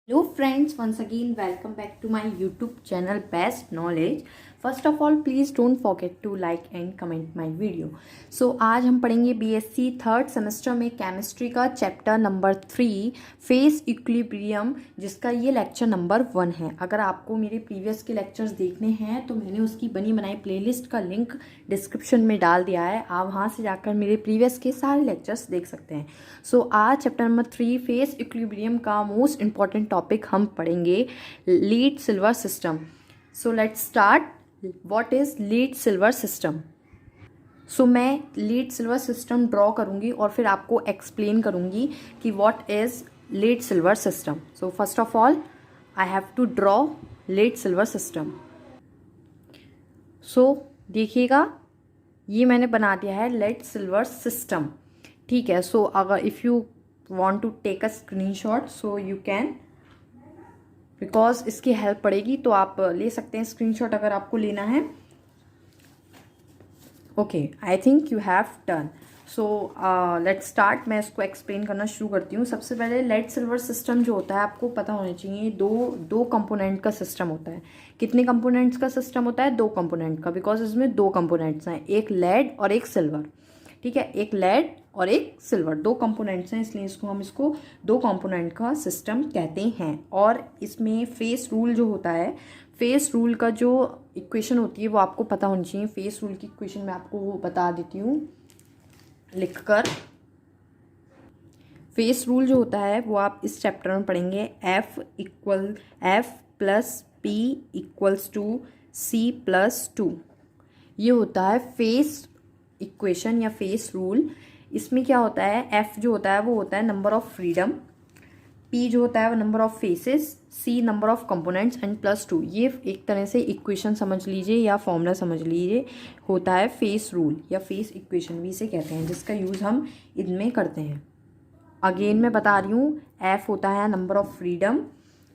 Hello friends, once again welcome back to my YouTube channel Best Knowledge. First of all, please don't forget to like and comment my video. So आज हम पढ़ेंगे BSc third semester में chemistry का chapter number 3 phase equilibrium, जिसका ये lecture number 1 है। अगर आपको मेरे प्रीवियस के लेक्चर्स देखने हैं तो मैंने उसकी बनी बनाई प्लेलिस्ट का लिंक डिस्क्रिप्शन में डाल दिया है, आप वहाँ से जाकर मेरे प्रीवियस के सारे लेक्चर्स देख सकते हैं। सो आज चैप्टर नंबर 3 फेस इक्विलिब्रियम का मोस्ट इंपॉर्टेंट टॉपिक हम पढ़ेंगे lead silver system. So let's start. What is lead silver system? So मैं लीड सिल्वर सिस्टम ड्रॉ करूंगी और फिर आपको एक्सप्लेन करूंगी कि what is lead silver system. So first of all I have to draw lead silver system. So देखिएगा, ये मैंने बना दिया है लीड सिल्वर सिस्टम। ठीक है। सो अगर if you want to take a screenshot so you can, because इसकी हेल्प पड़ेगी तो आप ले सकते हैं स्क्रीनशॉट अगर आपको लेना है। Okay, I think you have done. So let's start. मैं इसको एक्सप्लेन करना शुरू करती हूँ। सबसे पहले लेड सिल्वर सिस्टम जो होता है आपको पता होना चाहिए, दो कंपोनेंट का सिस्टम होता है। कितने कंपोनेंट्स का सिस्टम होता है? 2 कंपोनेंट का, बिकॉज इसमें 2 कंपोनेंट्स हैं, एक लेड और एक सिल्वर। ठीक है, एक लेड और एक सिल्वर, 2 कंपोनेंट्स हैं, इसलिए हम इसको 2 कंपोनेंट का सिस्टम कहते हैं। और इसमें फेस रूल जो होता है, फेस रूल का जो इक्वेशन होती है वो आपको पता होनी चाहिए। फेस रूल की इक्वेशन मैं आपको वो बता देती हूँ लिखकर। फेस रूल जो होता है वो आप इस चैप्टर में पढ़ेंगे। F plus P equals to C+2, ये होता है फेस इक्वेशन या फेस रूल। इसमें क्या होता है, F जो होता है वो होता है नंबर ऑफ फ्रीडम, P जो होता है वो number of faces, C number of components and +2। ये एक तरह से इक्वेशन समझ लीजिए या फॉर्मूला समझ लीजिए, होता है फेस रूल या फेस इक्वेशन भी इसे कहते हैं, जिसका यूज़ हम इनमें करते हैं। अगेन मैं बता रही हूँ, F होता है number of freedom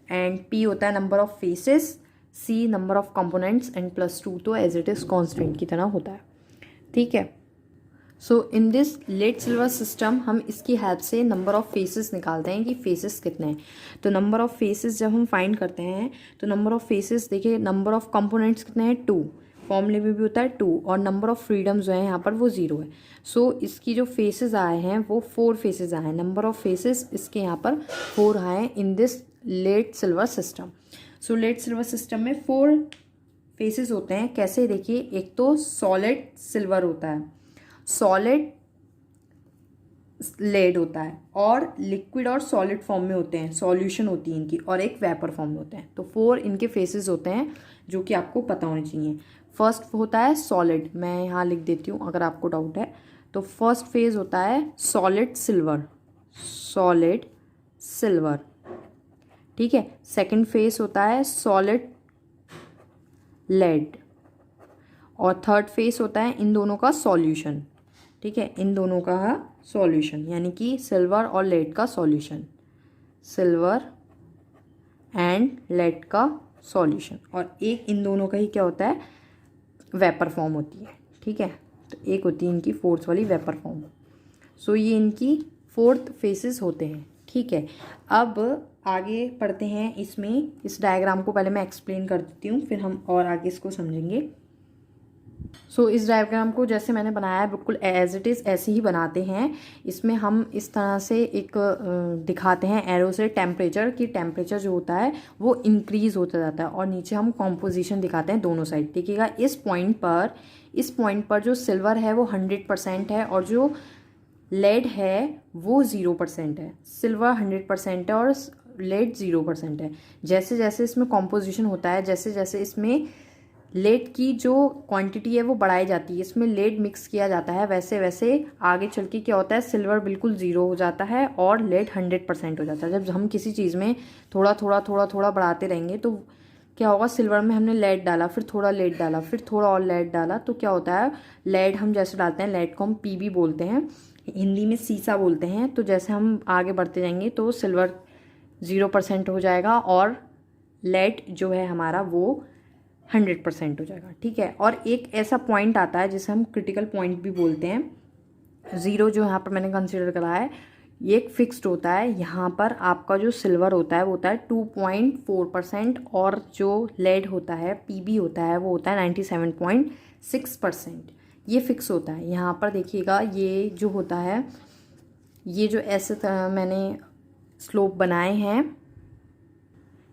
and P होता है number of faces, C number of components and +2 तो एज इट इज़ कॉन्स्टेंट की तरह होता है। ठीक है। So in this lead silver system हम इसकी हेल्प से नंबर ऑफ फेसेस निकालते हैं कि फेसेस कितने हैं। तो नंबर ऑफ फेसेस जब हम फाइंड करते हैं तो नंबर ऑफ फेसेस देखिए, नंबर ऑफ कंपोनेंट्स कितने हैं? 2, फॉर्मूले में भी होता है 2, और नंबर ऑफ फ्रीडम जो है यहाँ पर वो 0 है। सो इसकी जो फेसेस आए हैं वो 4 फेसेस आए हैं। नंबर ऑफ फेसेस इसके यहाँ पर 4 आए हैं इन this lead silver system. So lead silver system में 4 फेसेस होते हैं। कैसे? देखिए, एक तो सॉलिड सिल्वर होता है, सॉलिड लेड होता है, और लिक्विड और सॉलिड फॉर्म में होते हैं, सॉल्यूशन होती है इनकी, और एक वेपर फॉर्म में होते हैं। तो 4 इनके फेसेस होते हैं जो कि आपको पता होने चाहिए। फर्स्ट होता है सॉलिड, मैं यहाँ लिख देती हूँ अगर आपको डाउट है। तो फर्स्ट फेज होता है सॉलिड सिल्वर, सॉलिड सिल्वर। ठीक है। सेकंड फेज होता है सॉलिड लेड, और थर्ड फेस होता है इन दोनों का सॉल्यूशन। ठीक है, इन दोनों का सॉल्यूशन, यानी कि सिल्वर और लेड का सॉल्यूशन, सिल्वर एंड लेड का सॉल्यूशन। और एक इन दोनों का ही क्या होता है, वेपर फॉर्म होती है। ठीक है, तो एक होती है इनकी फोर्थ वाली वेपर फॉर्म। सो ये इनकी 4th फेसेस होते हैं। ठीक है, अब आगे पढ़ते हैं। इसमें इस डायग्राम को पहले मैं एक्सप्लेन कर देती हूँ, फिर हम और आगे इसको समझेंगे। सो इस डायग्राम को जैसे मैंने बनाया है बिल्कुल एज इट इज़ ऐसे ही बनाते हैं। इसमें हम इस तरह से एक दिखाते हैं एरो से टेम्परेचर, कि टेम्परेचर जो होता है वो इंक्रीज़ होता जाता है, और नीचे हम कॉम्पोजिशन दिखाते हैं दोनों साइड। देखिएगा, इस पॉइंट पर जो सिल्वर है वो 100% है, और जो लेड है वो 0% है। सिल्वर 100% है और लेड 0% है। जैसे जैसे इसमें कॉम्पोजिशन होता है, जैसे जैसे इसमें लेड की जो क्वांटिटी है वो बढ़ाई जाती है, इसमें लेड मिक्स किया जाता है, वैसे वैसे आगे चल के क्या होता है, सिल्वर बिल्कुल 0 हो जाता है और लेड 100% हो जाता है। जब हम किसी चीज़ में थोड़ा थोड़ा बढ़ाते रहेंगे तो क्या होगा, सिल्वर में हमने लेड डाला, फिर थोड़ा लेड डाला, फिर थोड़ा और लेड डाला, तो क्या होता है, लेड हम जैसे डालते हैं, लेड को हम पीबी बोलते हैं, हिंदी में सीसा बोलते हैं। तो जैसे हम आगे बढ़ते जाएंगे तो सिल्वर 0% हो जाएगा और लेड जो है हमारा वो 100% हो जाएगा। ठीक है, और एक ऐसा पॉइंट आता है जिसे हम क्रिटिकल पॉइंट भी बोलते हैं। 0 जो यहाँ पर मैंने कंसिडर करा है, ये एक फिक्स्ड होता है। यहाँ पर आपका जो सिल्वर होता है वो होता है 2.4% और जो लेड होता है पीबी होता है वो होता है 97.6%। ये फिक्स होता है। यहाँ पर देखिएगा ये जो होता है, ये जो ऐसे मैंने स्लोप बनाए हैं,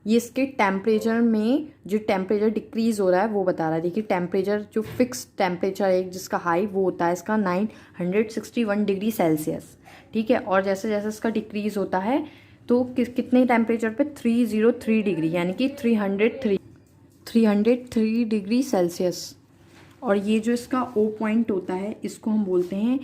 ये इसके टेम्परेचर में जो टेम्परेचर डिक्रीज़ हो रहा है वो बता रहा है। देखिए टेम्परेचर जो फिक्स टेम्परेचर है जिसका हाई वो होता है इसका 961 डिग्री सेल्सियस, ठीक है। और जैसे जैसे इसका डिक्रीज़ होता है तो कितने टेम्परेचर पे 303 डिग्री, यानी कि 303 डिग्री सेल्सियस। और ये जो इसका ओ पॉइंट होता है इसको हम बोलते हैं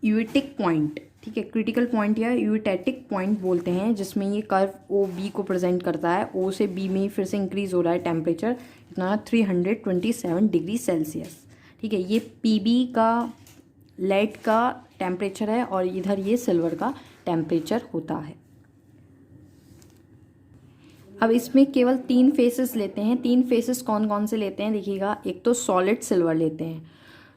यूटेटिक पॉइंट, ठीक है। क्रिटिकल पॉइंट या यूटेटिक पॉइंट बोलते हैं, जिसमें ये कर्व ओ बी को प्रेजेंट करता है। ओ से बी में फिर से इंक्रीज हो रहा है टेम्परेचर इतना 327 डिग्री सेल्सियस, ठीक है। ये पीबी का लेड का टेम्परेचर है और इधर ये सिल्वर का टेम्परेचर होता है। अब इसमें केवल 3 फेसेस लेते हैं। 3 फेसेस कौन कौन से लेते हैं देखिएगा। एक तो सॉलिड सिल्वर लेते हैं,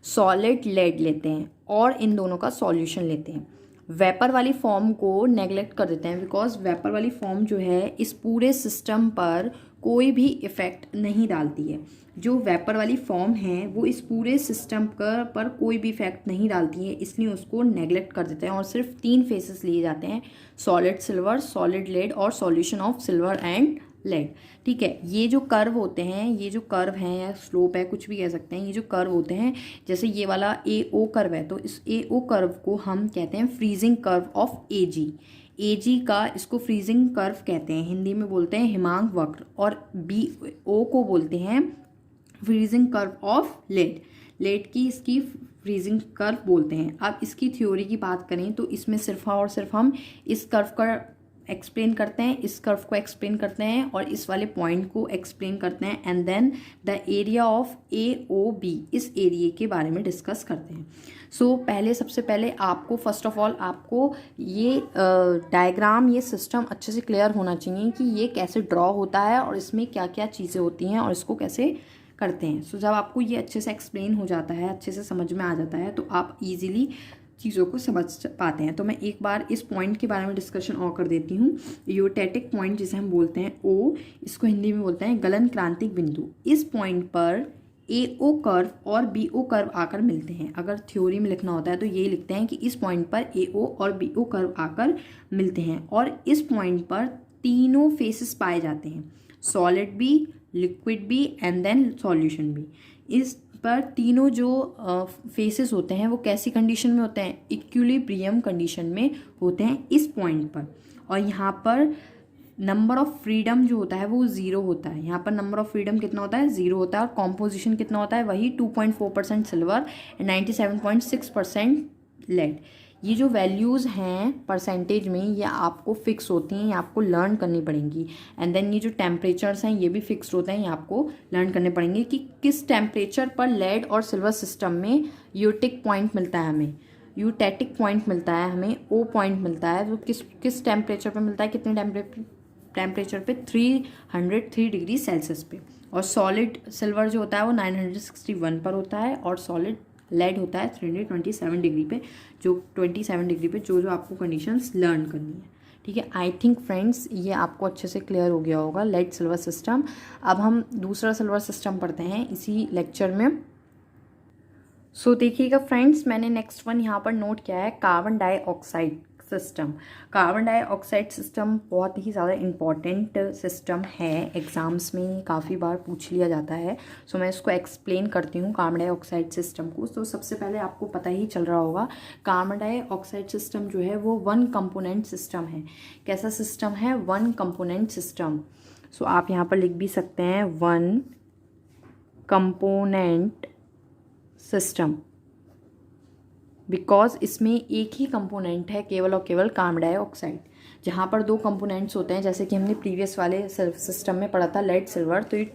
सॉलिड लेड लेते हैं और इन दोनों का सॉल्यूशन लेते हैं। वेपर वाली फॉर्म को नेगलेक्ट कर देते हैं, बिकॉज वेपर वाली फॉर्म जो है इस पूरे सिस्टम पर कोई भी इफ़ेक्ट नहीं डालती है। जो वेपर वाली फॉर्म है वो इस पूरे सिस्टम पर कोई भी इफेक्ट नहीं डालती है, इसलिए उसको नेगलेक्ट कर देते हैं और सिर्फ 3 फेसेस लिए जाते हैं, सॉलिड सिल्वर, सॉलिड लेड और solution of silver and lead, ठीक है। ये जो कर्व होते हैं, ये जो कर्व हैं या स्लोप है कुछ भी कह सकते हैं, ये जो कर्व होते हैं जैसे ये वाला ए ओ कर्व है तो इस ए ओ कर्व को हम कहते हैं फ्रीजिंग कर्व ऑफ ए जी का इसको फ्रीजिंग कर्व कहते हैं, हिंदी में बोलते हैं हिमांक वक्र। और बी ओ को बोलते हैं फ्रीजिंग कर्व ऑफ लेड की इसकी फ्रीजिंग कर्व बोलते हैं। अब इसकी थ्योरी की बात करें तो इसमें सिर्फ और सिर्फ हम इस कर्व का एक्सप्लेन करते हैं, इस कर्व को एक्सप्लेन करते हैं और इस वाले पॉइंट को एक्सप्लेन करते हैं and then the area of A O B, इस एरिया के बारे में डिस्कस करते हैं। पहले सबसे पहले आपको फर्स्ट ऑफ ऑल आपको ये डायग्राम, ये सिस्टम अच्छे से क्लियर होना चाहिए कि ये कैसे ड्रॉ होता है और इसमें क्या क्या चीज़ें होती हैं और इसको कैसे करते हैं। जब आपको ये अच्छे से एक्सप्लेन हो जाता है, अच्छे से समझ में आ जाता है तो आप ईजिली चीज़ों को समझ पाते हैं। तो मैं एक बार इस पॉइंट के बारे में डिस्कशन और कर देती हूँ। यूटेटिक पॉइंट जिसे हम बोलते हैं ओ, इसको हिंदी में बोलते हैं गलन क्रांतिक बिंदु। इस पॉइंट पर ए ओ कर्व और बी ओ कर्व आकर मिलते हैं। अगर थ्योरी में लिखना होता है तो ये लिखते हैं कि इस पॉइंट पर ए ओ और बी ओ कर्व आकर मिलते हैं और इस पॉइंट पर तीनों फेसेस पाए जाते हैं, सॉलिड भी, लिक्विड भी एंड देन सॉल्यूशन भी। इस पर तीनों जो फेसेस होते हैं वो कैसी कंडीशन में होते हैं, इक्विलिब्रियम कंडीशन में होते हैं इस पॉइंट पर। और यहाँ पर नंबर ऑफ फ्रीडम जो होता है वो 0 होता है। यहाँ पर नंबर ऑफ फ्रीडम कितना होता है, 0 होता है। और कॉम्पोजिशन कितना होता है, वही 2.4% सिल्वर एंड 97.6% लेड। ये जो वैल्यूज़ हैं परसेंटेज में ये आपको फिक्स होती हैं, ये आपको लर्न करनी पड़ेंगी। एंड देन ये जो टेम्परेचर्स हैं ये भी फिक्स होते हैं, ये आपको लर्न करने पड़ेंगे कि किस टेम्परेचर पर लेड और सिल्वर सिस्टम में यूटेटिक पॉइंट मिलता है, हमें यूटेटिक पॉइंट मिलता है, हमें ओ पॉइंट मिलता है। तो किस टेम्परेचर पर मिलता है, कितने टेम्परेचर पे 303 डिग्री सेल्सियस पे। और सॉलिड सिल्वर जो होता है वो 961 पर होता है और सॉलिड लेड होता है 327 डिग्री पे, जो 27 डिग्री पे जो आपको कंडीशंस लर्न करनी है, ठीक है। आई थिंक फ्रेंड्स ये आपको अच्छे से क्लियर हो गया होगा लेड सिल्वर सिस्टम। अब हम दूसरा सिल्वर सिस्टम पढ़ते हैं इसी लेक्चर में। देखिएगा फ्रेंड्स, मैंने नेक्स्ट वन यहाँ पर नोट किया है carbon dioxide system. Carbon dioxide system बहुत ही ज़्यादा इम्पॉर्टेंट सिस्टम है, एग्ज़ाम्स में काफ़ी बार पूछ लिया जाता है। मैं इसको एक्सप्लेन करती हूँ कार्बन डाइऑक्साइड सिस्टम को। सबसे पहले आपको पता ही चल रहा होगा कार्बन डाइऑक्साइड सिस्टम जो है वो 1 कंपोनेंट सिस्टम है। कैसा सिस्टम है, 1 कंपोनेंट सिस्टम। आप यहाँ पर लिख भी सकते हैं 1 कंपोनेंट सिस्टम, बिकॉज इसमें एक ही कंपोनेंट है केवल और केवल कार्बन डाइऑक्साइड। जहाँ पर 2 कंपोनेंट्स होते हैं, जैसे कि हमने प्रीवियस वाले सिस्टम में पढ़ा था लेड सिल्वर, तो ये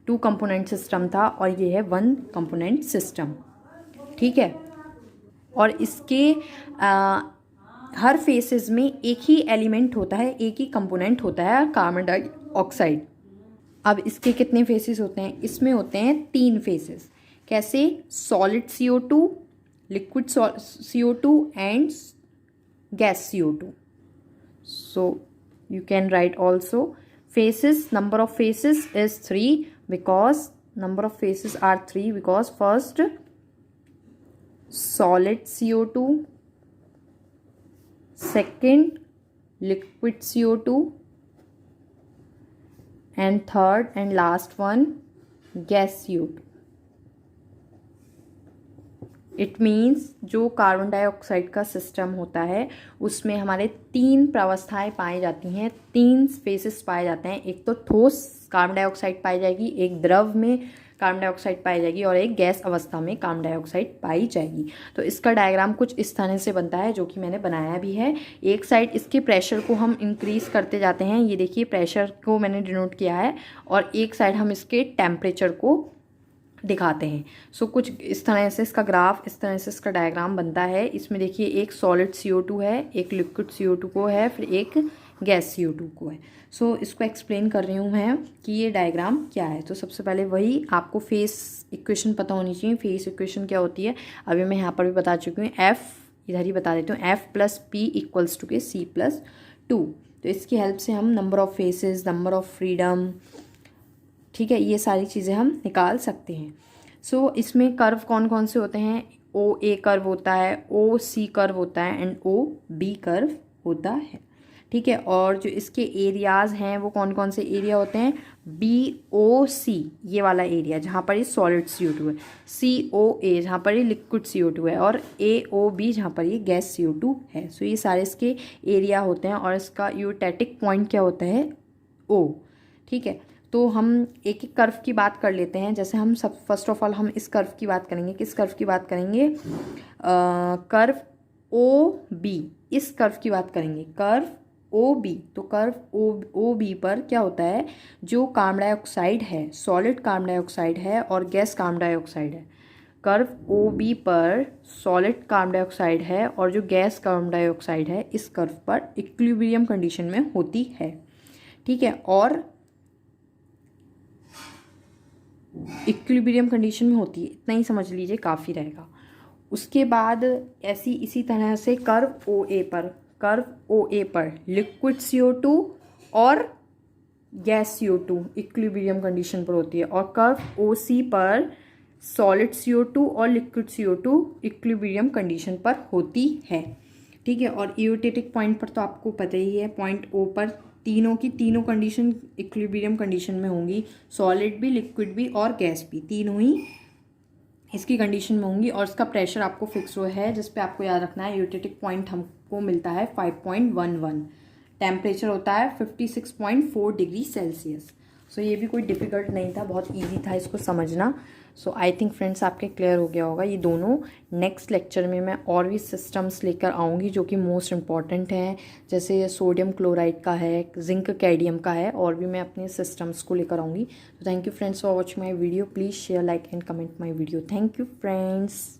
टू कंपोनेंट सिस्टम था और ये है 1 कंपोनेंट सिस्टम, ठीक है। और इसके हर फेसेस में एक ही एलिमेंट होता है, एक ही कंपोनेंट होता है कार्बन डाइऑक्साइड। अब इसके कितने फेसेस होते हैं, इसमें होते हैं 3 फेसेस। कैसे, solid CO2, liquid CO2 and gas CO2. So you can write also phases, number of phases is 3 because number of phases are 3 because first solid CO2, second liquid CO2, and third and last one gas CO2. It means जो carbon dioxide का system होता है उसमें हमारे 3 प्रावस्थाएं पाई जाती हैं, 3 faces पाए जाते हैं। एक तो ठोस कार्बन डाइऑक्साइड पाई जाएगी, एक द्रव में कार्बन डाइऑक्साइड पाई जाएगी और एक गैस अवस्था में कार्बन डाइऑक्साइड पाई जाएगी। तो इसका डायग्राम कुछ इस तरह से बनता है जो कि मैंने बनाया भी है। एक साइड इसके प्रेशर को हम इंक्रीज़ करते जाते हैं, ये देखिए प्रेशर को मैंने डिनोट किया है, और एक साइड हम इसके टेम्परेचर को दिखाते हैं। सो कुछ इस तरह से इसका ग्राफ, इस तरह से इसका डायग्राम बनता है। इसमें देखिए एक सॉलिड CO2 है, एक लिक्विड CO2 को है, फिर एक गैस CO2 को है। सो इसको एक्सप्लेन कर रही हूँ मैं कि ये डायग्राम क्या है। तो सबसे पहले वही आपको फेस इक्वेशन पता होनी चाहिए। फेस इक्वेशन क्या होती है अभी मैं यहाँ पर भी बता चुकी हूँ। F इधर ही बता देती हूँ, F+P = के C+2। तो इसकी हेल्प से हम number of faces, number of freedom, ठीक है, ये सारी चीज़ें हम निकाल सकते हैं। सो इसमें कर्व कौन कौन से होते हैं? OA कर्व होता है, OC कर्व होता है एंड OB कर्व होता है, ठीक है। और जो इसके एरियाज़ हैं वो कौन कौन से एरिया होते हैं? BOC ये वाला एरिया जहाँ पर ये सॉलिड CO2 है, COA जहाँ पर ये लिक्विड CO2 है, और AOB जहाँ पर ये गैस CO2 है। सो ये सारे इसके एरिया होते हैं और इसका यूटेटिक पॉइंट क्या होता है? O, ठीक है। तो हम एक एक कर्व की बात कर लेते हैं। जैसे हम सब फर्स्ट ऑफ ऑल हम इस कर्व की बात करेंगे। किस कर्व की बात करेंगे? कर्व OB, इस कर्व की बात करेंगे, कर्व OB। तो कर्व OB पर क्या होता है? जो कार्बन डाइऑक्साइड है, सॉलिड कार्बन डाइऑक्साइड है और गैस कार्बन डाइऑक्साइड है। कर्व OB पर सॉलिड कार्बन डाइऑक्साइड है और जो गैस कार्बन डाइऑक्साइड है इस कर्व पर इक्विलिब्रियम कंडीशन में होती है, ठीक है। और इक्विलिब्रियम कंडीशन में होती है, इतना ही समझ लीजिए काफ़ी रहेगा। उसके बाद ऐसी इसी तरह से कर्व OA पर लिक्विड CO2 और गैस CO2 इक्विलिब्रियम कंडीशन पर होती है, और कर्व OC पर सॉलिड CO2 और लिक्विड CO2 इक्विलिब्रियम कंडीशन पर होती है, ठीक है। और यूटेटिक पॉइंट पर तो आपको पता ही है, पॉइंट O पर तीनों की तीनों कंडीशन इक्विलिब्रियम कंडीशन में होंगी, सॉलिड भी, लिक्विड भी और गैस भी, तीनों ही इसकी कंडीशन में होंगी। और इसका प्रेशर आपको फिक्स हुआ है, जिस पे आपको याद रखना है यूटेटिक पॉइंट हमको मिलता है 5.11, टेम्परेचर होता है 56.4 डिग्री सेल्सियस। सो ये भी कोई डिफ़िकल्ट नहीं था, बहुत ईजी था इसको समझना। सो आई थिंक फ्रेंड्स आपके क्लियर हो गया होगा। ये दोनों नेक्स्ट लेक्चर में मैं और भी सिस्टम्स लेकर आऊँगी जो कि मोस्ट इम्पॉर्टेंट हैं, जैसे सोडियम क्लोराइड का है, जिंक कैडमियम का है, और भी मैं अपने सिस्टम्स को लेकर आऊँगी। तो thank you friends for watching my video. Please share, like and comment my video. Thank you friends.